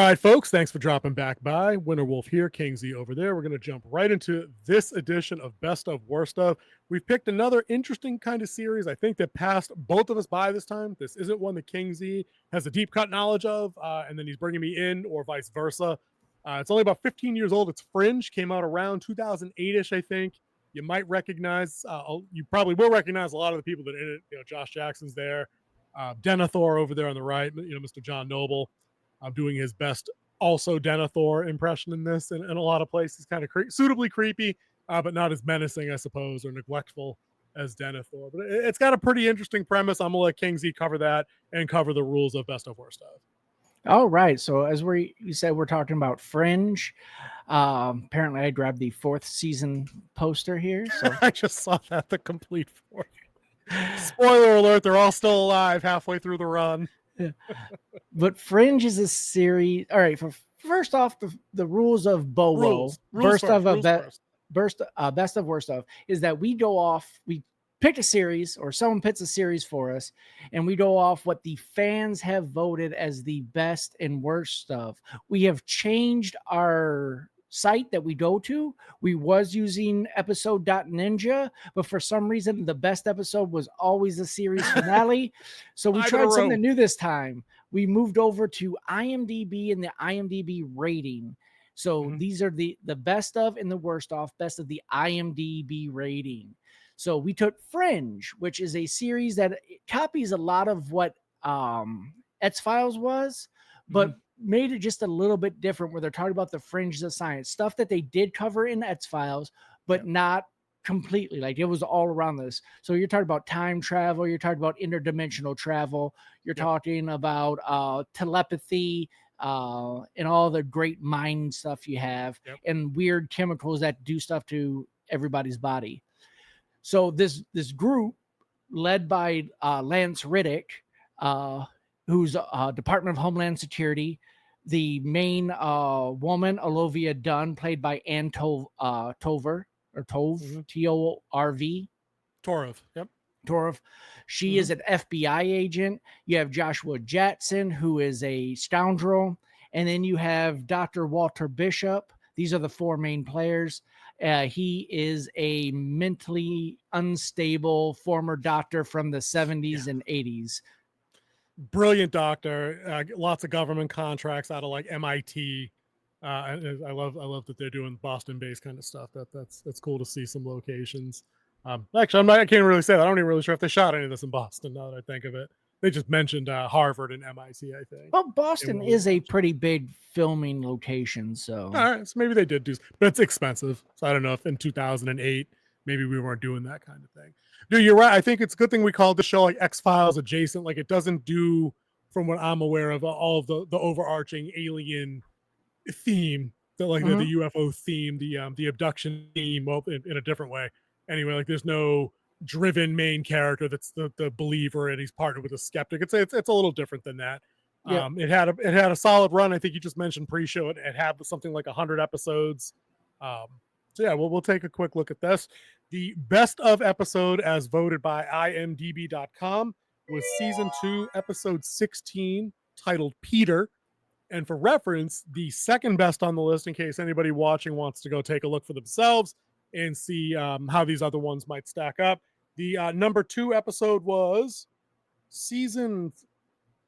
right, folks, thanks for dropping back by. Winter Wolf here, King Z over there. We're going to jump right into this edition of Best of Worst of. We've picked another interesting kind of series, I think, that passed both of us by this time. This isn't one that King Z has a deep cut knowledge of, and then he's bringing me in, or vice versa. It's only about 15 years old. It's Fringe, came out around 2008-ish, I think. You might recognize, you probably will recognize a lot of the people that are in it. You know, Josh Jackson's there, Denethor over there on the right, you know, Mr. John Noble. Doing his best also Denethor impression in this, and in a lot of places kind of suitably creepy, but not as menacing, I suppose, or neglectful as Denethor. But it's got a pretty interesting premise. I'm gonna let King Z cover that and cover the rules of Best of Worst of. All right, so as you said, we're talking about Fringe. Apparently I grabbed the 4th season poster here, so I just saw that, the complete 4th. Spoiler alert, they're all still alive halfway through the run. But Fringe is a series. All right, first off, the rules of Bobo, Best of Worst of, is that we pick a series, or someone picks a series for us, and we go off what the fans have voted as the best and worst of. We have changed our site that we go to. We was using episode.ninja, but for some reason the best episode was always the series finale. So we tried something new this time. We moved over to IMDb and the IMDb rating. So these are the best of and the worst of, best of the IMDb rating. So we took Fringe, which is a series that copies a lot of what X-Files was, but made it just a little bit different, where they're talking about the fringes of science, stuff that they did cover in X-Files, but not completely. Like, it was all around this. So you're talking about time travel, you're talking about interdimensional travel, you're talking about telepathy, and all the great mind stuff you have, and weird chemicals that do stuff to everybody's body. So this group led by Lance Riddick, who's Department of Homeland Security. The main woman, Olivia Dunn, played by Ann Torv, T-O-R-V. Torov, yep. Torov. She is an FBI agent. You have Joshua Jackson, who is a scoundrel. And then you have Dr. Walter Bishop. These are the 4 main players. He is a mentally unstable former doctor from the 70s and 80s. Brilliant doctor, lots of government contracts out of like MIT. I love that they're doing Boston-based kind of stuff. That's cool to see some locations. Actually, I can't really say that. I'm not even really sure if they shot any of this in Boston. Now that I think of it, they just mentioned Harvard and MIT, I think. Well, Boston is a pretty big filming location, so all right, so maybe they did do, but it's expensive. So I don't know if in 2008 maybe we weren't doing that kind of thing. Dude, you're right. I think it's a good thing we called the show like X-Files adjacent. Like, it doesn't do, from what I'm aware of, all of the overarching alien theme, the UFO theme, the abduction theme, well, in a different way. Anyway, like, there's no driven main character that's the believer and he's partnered with a skeptic. It's a little different than that. Yeah. It had a solid run. I think you just mentioned pre-show. It had something like 100 episodes. So yeah, we'll take a quick look at this. The best of episode, as voted by imdb.com, was season 2, episode 16, titled Peter. And for reference, the second best on the list, in case anybody watching wants to go take a look for themselves and see how these other ones might stack up. The number 2 episode was season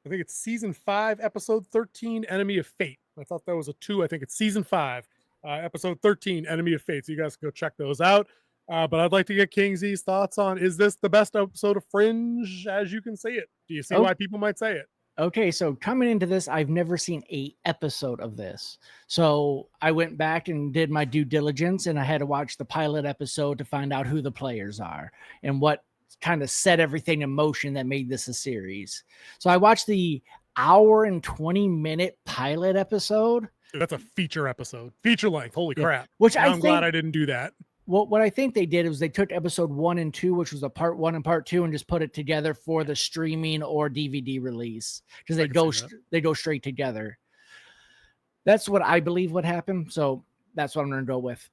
5, episode 13, Enemy of Fate. I thought that was a 2. I think it's season 5. Episode 13, Enemy of Fate. So you guys can go check those out. But I'd like to get King Z's thoughts on, is this the best episode of Fringe as you can see it? Do you see why people might say it? Okay, so coming into this, I've never seen an episode of this. So I went back and did my due diligence, and I had to watch the pilot episode to find out who the players are and what kind of set everything in motion that made this a series. So I watched the hour and 20-minute pilot episode. That's a feature episode, feature length. Holy crap! Which I'm glad I didn't do that. What I think they did was they took episode 1 and 2, which was a part 1 and part 2, and just put it together for the streaming or DVD release, because they go straight together. That's what I believe would happen. So that's what I'm going to go with.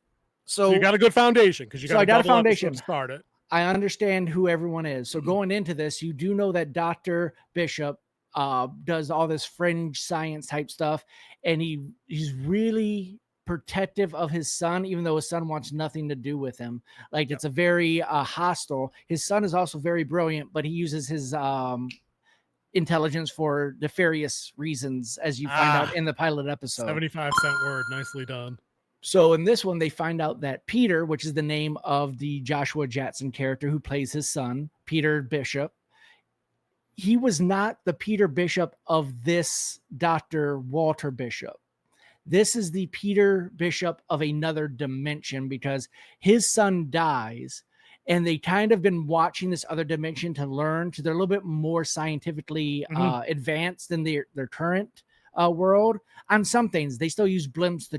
So you got a good foundation, because you got a foundation to start it. I understand who everyone is. So going into this, you do know that Dr. Bishop, does all this fringe science type stuff, and he's really protective of his son, even though his son wants nothing to do with him. Like it's a very hostile. His son is also very brilliant, but he uses his intelligence for nefarious reasons, as you find out in the pilot episode. 75-cent word, nicely done. So in this one, they find out that Peter, which is the name of the Joshua Jackson character who plays his son, Peter Bishop, he was not the Peter Bishop of this Dr. Walter Bishop. This is the Peter Bishop of another dimension, because his son dies, and they kind of been watching this other dimension to learn. So they're a little bit more scientifically advanced than their current world. On some things, they still use blimps to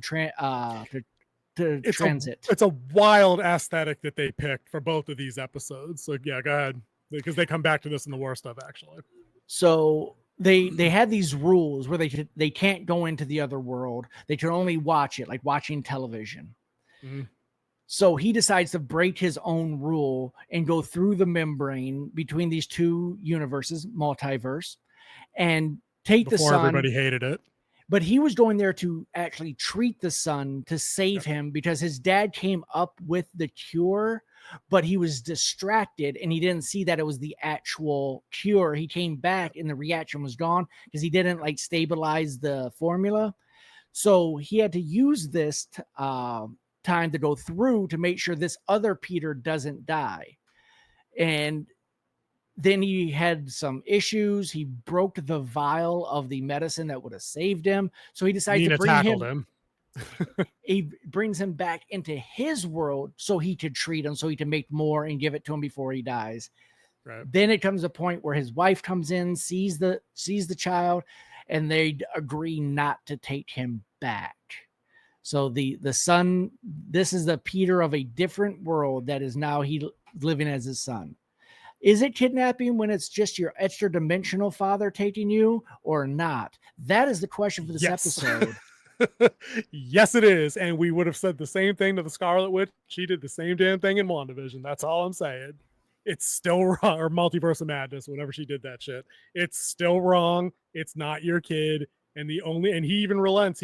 transit. It's a wild aesthetic that they picked for both of these episodes. So yeah, go ahead, because they come back to this in the war stuff actually. So they had these rules where they can't go into the other world. They can only watch it, like watching television. So he decides to break his own rule and go through the membrane between these two universes, multiverse, and take the son. Everybody hated it. But he was going there to actually treat the son to save him, because his dad came up with the cure, but he was distracted and he didn't see that it was the actual cure. He came back and the reaction was gone because he didn't like stabilize the formula. So he had to use this time to go through to make sure this other Peter doesn't die. And then he had some issues. He broke the vial of the medicine that would have saved him. So he decided to bring him. He brings him back into his world so he could treat him, so he can make more and give it to him before he dies. Right. Then it comes a point where his wife comes in, sees the child, and they agree not to take him back. So the son, this is the Peter of a different world that is now he living as his son. Is it kidnapping when it's just your extra dimensional father taking you, or not? That is the question for this episode. Yes, it is. And we would have said the same thing to the Scarlet Witch. She did the same damn thing in WandaVision. That's all I'm saying. It's still wrong. Or Multiverse of Madness, whenever she did that shit. It's still wrong. It's not your kid. And and he even relents.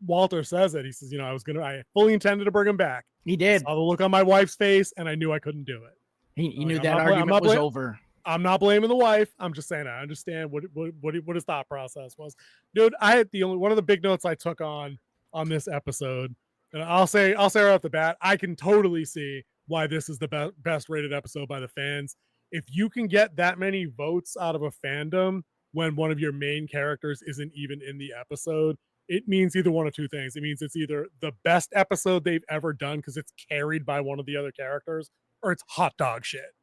Walter says it. He says, I fully intended to bring him back. He did. I saw the look on my wife's face and I knew I couldn't do it. He knew that argument was over. I'm not blaming the wife. I'm just saying I understand what his thought process was. Dude, I had one of the big notes I took on this episode, and I'll say right off the bat, I can totally see why this is the best rated episode by the fans. If you can get that many votes out of a fandom when one of your main characters isn't even in the episode, it means either one of two things. It means it's either the best episode they've ever done because it's carried by one of the other characters, or it's hot dog shit.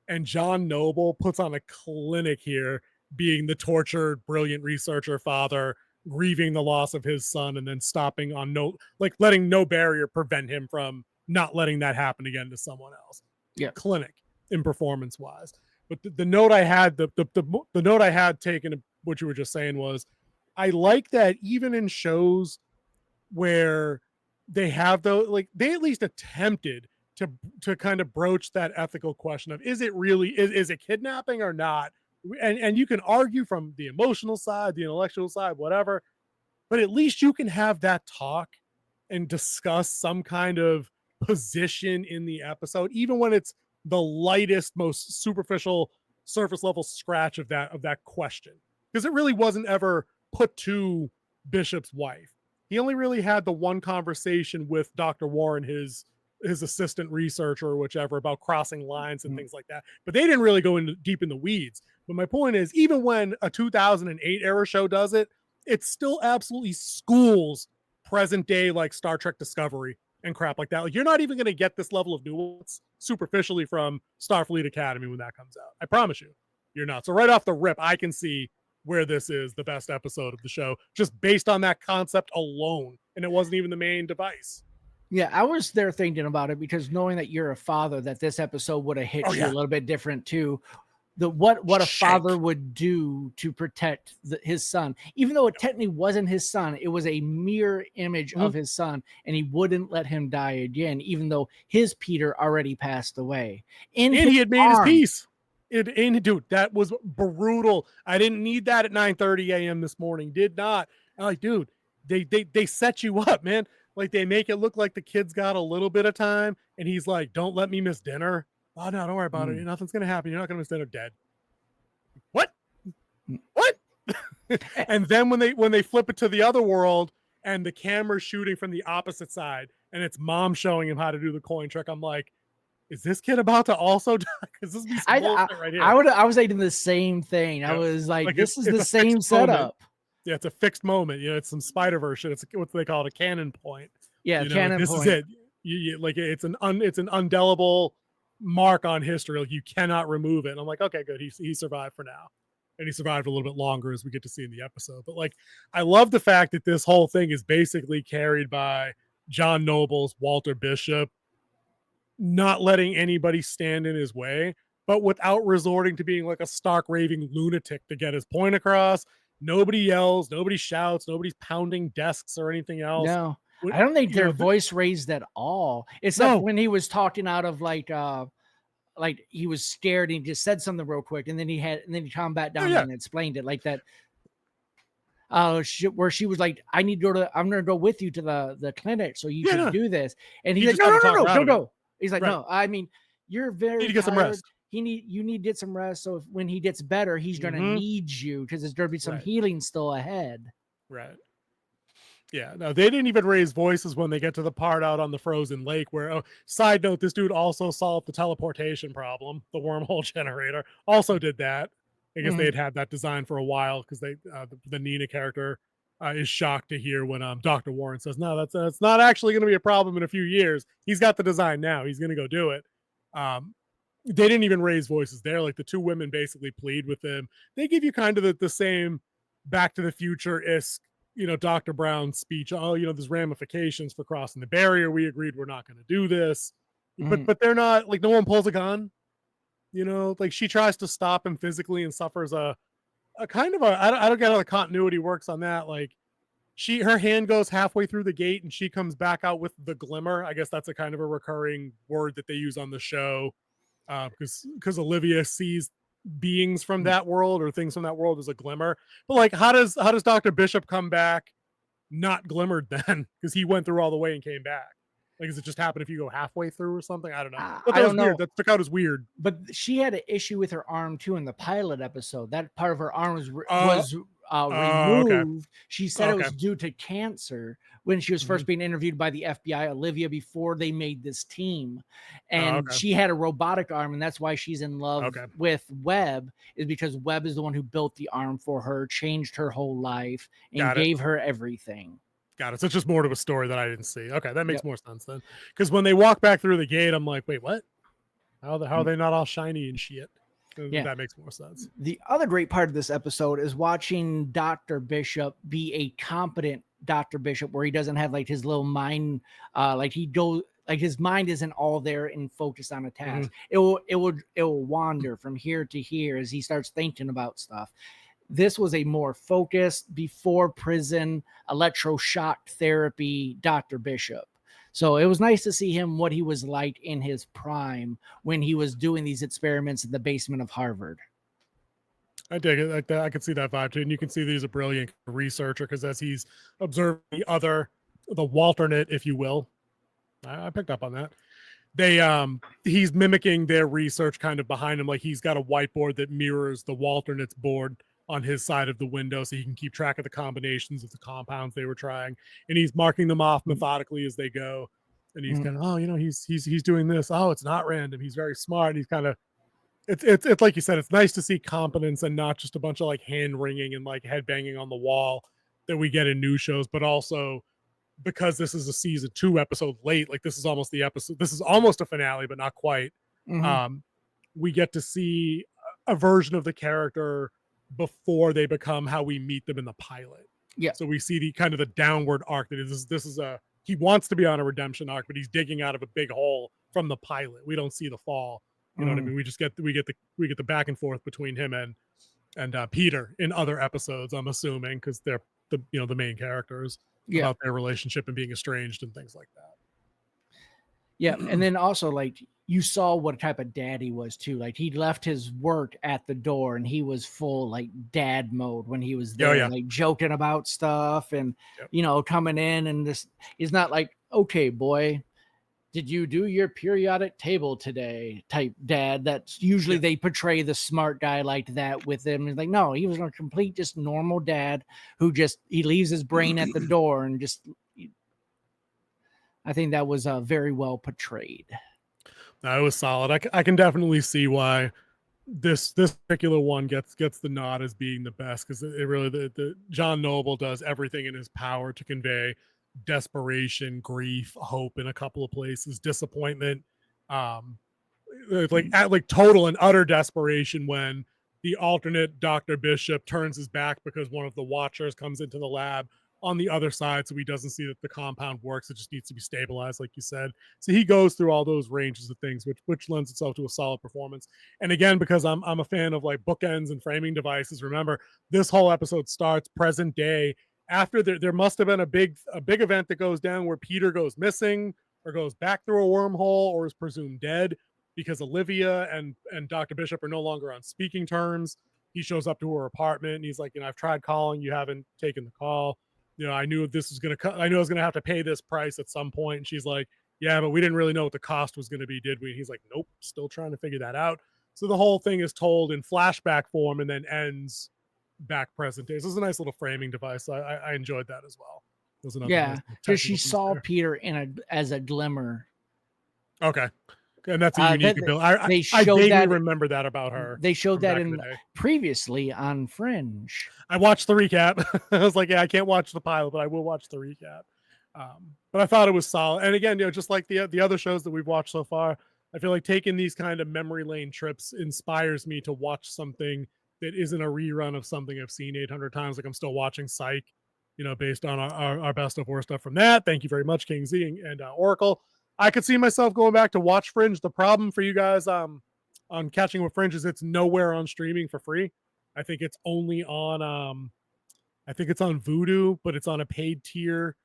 And John Noble puts on a clinic here, being the tortured, brilliant researcher father, grieving the loss of his son, and then stopping on letting no barrier prevent him from not letting that happen again to someone else. Yeah, clinic in performance wise. But the note I had, the note I had taken, what you were just saying was, I like that even in shows where they have they at least attempted to kind of broach that ethical question of, is it really, is it kidnapping or not? And you can argue from the emotional side, the intellectual side, whatever, but at least you can have that talk and discuss some kind of position in the episode, even when it's the lightest, most superficial, surface level scratch of that question, because it really wasn't ever put to Bishop's wife. He only really had the one conversation with Dr. Warren, his assistant researcher or whichever, about crossing lines and things like that. But they didn't really go deep in the weeds. But my point is, even when a 2008 era show does it, it still absolutely schools present day, like Star Trek Discovery and crap like that. Like, you're not even going to get this level of nuance superficially from Starfleet Academy when that comes out. I promise you, you're not. So right off the rip, I can see where this is the best episode of the show, just based on that concept alone. And it wasn't even the main device. Yeah, I was there thinking about it because knowing that you're a father, that this episode would have hit you a little bit different too. What a father would do to protect his son, even though it technically wasn't his son, it was a mirror image of his son, and he wouldn't let him die again, even though his Peter already passed away. And he had made his peace. Dude, that was brutal. I didn't need that at 9:30 a.m. this morning. Did not. I'm like, dude, they set you up, man. Like they make it look like the kid's got a little bit of time, and he's like, "Don't let me miss dinner." Oh no, don't worry about it. Nothing's gonna happen. You're not gonna miss dinner. Dead. What? What? And then when they flip it to the other world and the camera's shooting from the opposite side, and it's mom showing him how to do the coin trick, I'm like, is this kid about to also die? Because this be some bullshit right here. I was thinking the same thing. Yeah. I was like this is the same setup. Yeah, it's a fixed moment. You know, it's some Spider-Verse shit. It's what they call it, a canon point. Yeah, you know, canon this point. is it. Like it's an indelible mark on history. Like you cannot remove it. And I'm like, okay, good. He survived for now. And he survived a little bit longer as we get to see in the episode. But like, I love the fact that this whole thing is basically carried by John Noble's Walter Bishop, not letting anybody stand in his way, but without resorting to being like a stark raving lunatic to get his point across. Nobody yells, nobody shouts, nobody's pounding desks or anything else. No, I don't think their voice raised at all. Except when he was talking out of like he was scared and he just said something real quick, and then he calmed back down and explained it like that. Where she was like, I'm gonna go with you to the clinic so you can do this. And he's like, no, don't go. He's like, no, I mean, you're very need to get some rest. You need to get some rest. So when he gets better, he's going to need you because there's going to be some healing still ahead. Right. Yeah. No, they didn't even raise voices when they get to the part out on the frozen lake where, side note, this dude also solved the teleportation problem. The wormhole generator also did that. I guess they'd had that design for a while because the Nina character is shocked to hear when Dr. Warren says, no, that's not actually going to be a problem in a few years. He's got the design now. He's going to go do it. They didn't even raise voices there. Like the two women basically plead with him. They give you kind of the same Back to the Future-esque, Dr. Brown's speech. Oh, there's ramifications for crossing the barrier. We agreed we're not going to do this. But they're not, like, no one pulls a gun. Like she tries to stop him physically and suffers a kind of I don't get how the continuity works on that. Like her hand goes halfway through the gate and she comes back out with the glimmer. I guess that's a kind of a recurring word that they use on the show. Because Olivia sees beings from that world or things from that world as a glimmer. But like, how does Dr. Bishop come back not glimmered then? Because he went through all the way and came back. Like, does it just happen if you go halfway through or something? I don't know. But that was weird. That stuck out as weird. But she had an issue with her arm too in the pilot episode. That part of her arm was removed. Okay. She said it was due to cancer when she was first being interviewed by the FBI, Olivia, before they made this team. And she had a robotic arm, and that's why she's in love with Webb, is because Webb is the one who built the arm for her, changed her whole life, and gave her everything. Got it. So it's just more to a story that I didn't see. Okay, that makes more sense then. Because when they walk back through the gate, I'm like, wait, what? How are they not all shiny and shit? Yeah. That makes more sense. The other great part of this episode is watching Dr. Bishop be a competent Dr. Bishop, where he doesn't have like his little mind, his mind isn't all there and focused on a task. It will wander from here to here as he starts thinking about stuff. This was a more focused, before prison, electroshock therapy Dr. Bishop. So it was nice to see him, what he was like in his prime when he was doing these experiments in the basement of Harvard. I dig it. Like that, I could see that vibe too. And you can see that he's a brilliant researcher because as he's observing the Walternate, if you will, I picked up on that. He's mimicking their research kind of behind him. Like he's got a whiteboard that mirrors the Walternate's board on his side of the window so he can keep track of the combinations of the compounds they were trying, and he's marking them off methodically as they go. And he's kind of, he's doing this. Oh, it's not random. He's very smart. He's kind of, it's like you said, it's nice to see competence and not just a bunch of like hand wringing and like head banging on the wall that we get in new shows, but also because this is a season 2 episode late, like this is almost a finale, but not quite. We get to see a version of the character before they become how we meet them in the pilot. Yeah. So we see the kind of the downward arc that is he wants to be on a redemption arc, but he's digging out of a big hole from the pilot. We don't see the fall. You know what I mean? We get the back and forth between him and Peter in other episodes, I'm assuming, because they're the main characters about their relationship and being estranged and things like that. Yeah. And then also like you saw what type of dad he was too. Like he left his work at the door and he was full like dad mode when he was there, like joking about stuff and coming in and this is not like, okay, boy, did you do your periodic table today type dad. That's usually they portray the smart guy like that with him. It's like, no, he was a complete just normal dad who he leaves his brain at the door and just, I think that was very well portrayed. That was solid. I can definitely see why this particular one gets the nod as being the best, because it really the John Noble does everything in his power to convey desperation, grief, hope in a couple of places, disappointment, like total and utter desperation when the alternate Dr. Bishop turns his back because one of the watchers comes into the lab on the other side, so he doesn't see that the compound works. It just needs to be stabilized, like you said. So he goes through all those ranges of things, which lends itself to a solid performance. And again, because I'm a fan of like bookends and framing devices, remember this whole episode starts present day after there must have been a big event that goes down where Peter goes missing or goes back through a wormhole or is presumed dead because Olivia and Dr. Bishop are no longer on speaking terms. He shows up to her apartment and he's like, I've tried calling, you haven't taken the call. I knew this was going to, I knew I was going to have to pay this price at some point. And she's like, yeah, but we didn't really know what the cost was going to be, did we? And he's like, nope, still trying to figure that out. So the whole thing is told in flashback form and then ends back present days. This is a nice little framing device. I enjoyed that as well. Yeah, because she saw Peter as a glimmer. Okay. And that's a unique ability. I vaguely remember that about her. They showed that previously on Fringe. I watched the recap. I was like, I can't watch the pilot, but I will watch the recap. But I thought it was solid. And again, just like the other shows that we've watched so far, I feel like taking these kind of memory lane trips inspires me to watch something that isn't a rerun of something I've seen 800 times. Like I'm still watching Psych, based on our best of worst stuff from that. Thank you very much, King Z and Oracle. I could see myself going back to watch Fringe. The problem for you guys on catching with Fringe is it's nowhere on streaming for free. I think it's only on it's on Vudu, but it's on a paid tier.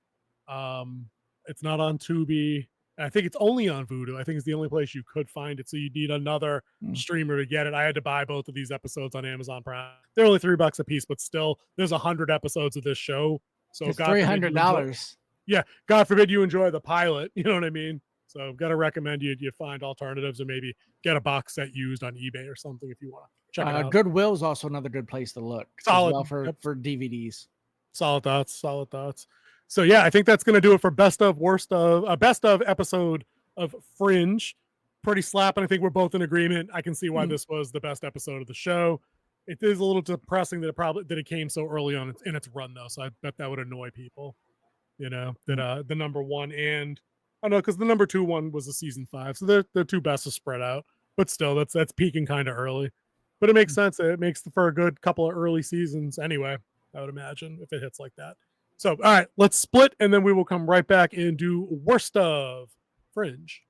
It's not on Tubi. I think it's only on Vudu. I think it's the only place you could find it. So you need another streamer to get it. I had to buy both of these episodes on Amazon Prime. They're only $3 a piece, but still, there's 100 episodes of this show. So it's $300. Yeah, God forbid you enjoy the pilot. You know what I mean? So got to recommend you find alternatives or maybe get a box set used on eBay or something if you want to check it out. Goodwill is also another good place to look. Solid. As well for DVDs. Solid thoughts. So yeah, I think that's going to do it for best of episode of Fringe. Pretty slapping. I think we're both in agreement. I can see why this was the best episode of the show. It is a little depressing that it came so early on in its run though. So I bet that would annoy people. That the number one and I know because the number 2 one was a season 5, so the two best are spread out. But still, that's peaking kind of early. But it makes sense. It makes for a good couple of early seasons anyway. I would imagine if it hits like that. So all right, let's split, and then we will come right back and do worst of Fringe.